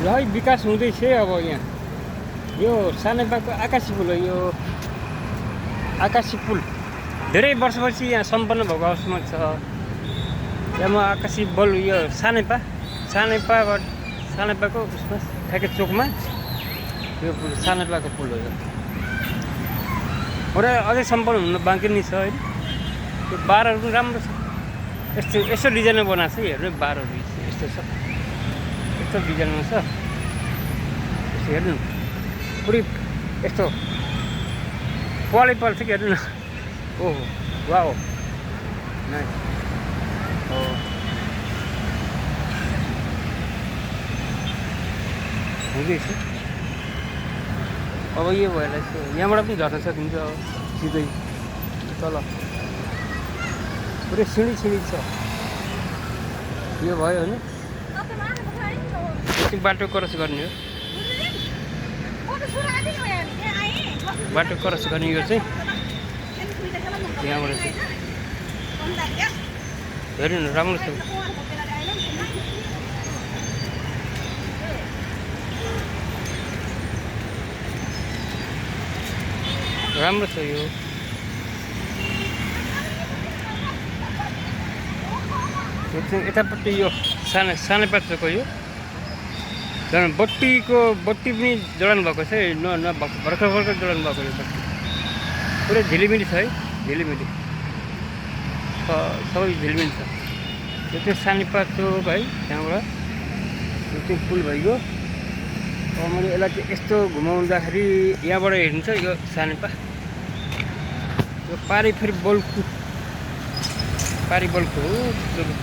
है विकास हुँदैछ अब यहाँ यो सानेपाको आकाशी पुल हो यो आकाशी पुल धेरै वर्षपछि यहाँ सम्पन्न भएको अवस्थामा छ। यहाँ म आकाशी पुल यो सानेपाको उसमा ठ्याक्कै चोकमा यो पुल सानेपाको पुल हो यो र अझै सम्पन्न हुन बाँकी नै छ होइन। त्यो बारहरू पनि राम्रो छ यस्तो डिजाइनमा बनाएको छ हेर्नु बारहरू यस्तो छ यस्तो डिजाइनमा छ यसो हेर्नु पुरै यस्तो पलै पर्छ कि हेर्नु न ओहो वाओ नाइस हो हुँदैछ अब यो भएर यहाँबाट पनि झर्न सकिन्छ अब सिधै तल पुरै सिँढी छ यो भयो होइन यति बाटो क्रस गर्ने हो बाटो क्रस गर्ने यो चाहिँ यहाँबाट चाहिँ हेर्नु न राम्रो छ राम्रो छ यो चाहिँ यतापट्टि यो सानेपात्रको यो बत्ती पनि जडान भएको छ भर्खर जडान भएको यो बत्ती पुरै झिलिमिली छ है झिलिमिली सबै झिलिमिली छ यो चाहिँ सानेपाचोक है त्यहाँबाट यो चाहिँ पुल भइगयो। अब मैले यसलाई चाहिँ यस्तो घुमाउँदाखेरि यहाँबाट हेर्नुहुन्छ यो सानेपा यो पारि फेरि बल्कु हो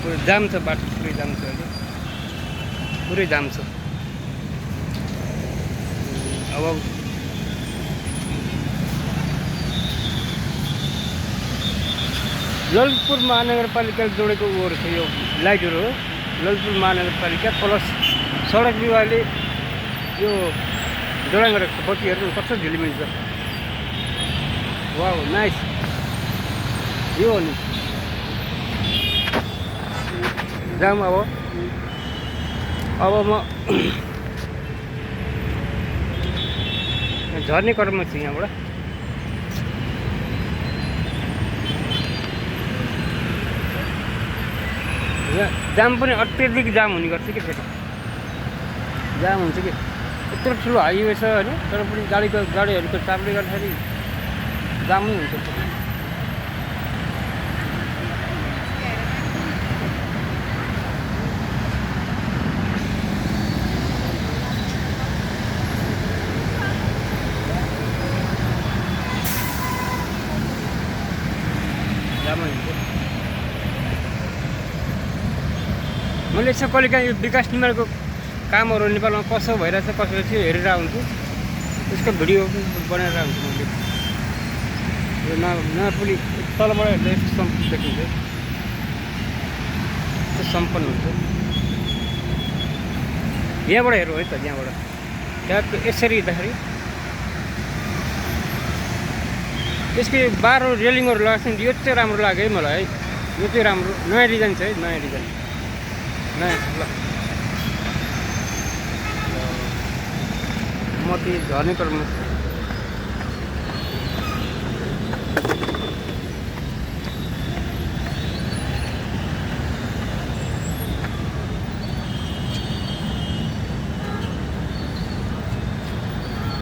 पुरै जाम छ बाटो पुरै जाम छ अहिले पुरै जाम छ। अब ललितपुर महानगरपालिकाले जोडेको उयोहरू छ यो लाइटहरू हो ललितपुर महानगरपालिका प्लस सडक विभागले यो जोडान गरेको छ बत्तीहरू कस्तो झिलिमिली छ वाउ नाइस यो हो नि जाम अब म झर्ने क्रममा छु यहाँबाट यहाँ जाम पनि अत्यधिक जाम हुने गर्छ कि फेरि जाम हुन्छ कि यत्रो ठुलो हाइवे छ होइन तर पनि गाडीहरूको चापले गर्दाखेरि जामै हुन्छ मैले यसो कहिलेकाहीँ यो विकास निर्माणको कामहरू नेपालमा कसो भइरहेछ कसो चाहिँ हेरेर हुन्छु त्यसको भिडियो बनाएर हुन्छु मैले यो नयाँ पुली तलबाट हेर्दा यस्तो सम्पूर्ण देखिन्छ यस्तो सम्पन्न हुन्छ यहाँबाट हेरौँ है त यहाँबाट त्यहाँ यसरी हेर्दाखेरि यसको बाह्र रेलिङहरू लगाएको छ नि यो चाहिँ राम्रो लाग्यो है मलाई है यो चाहिँ राम्रो नयाँ डिजाइन छ है नयाँ डिजाइन नयाँ ल म त्यो झर्ने क्रममा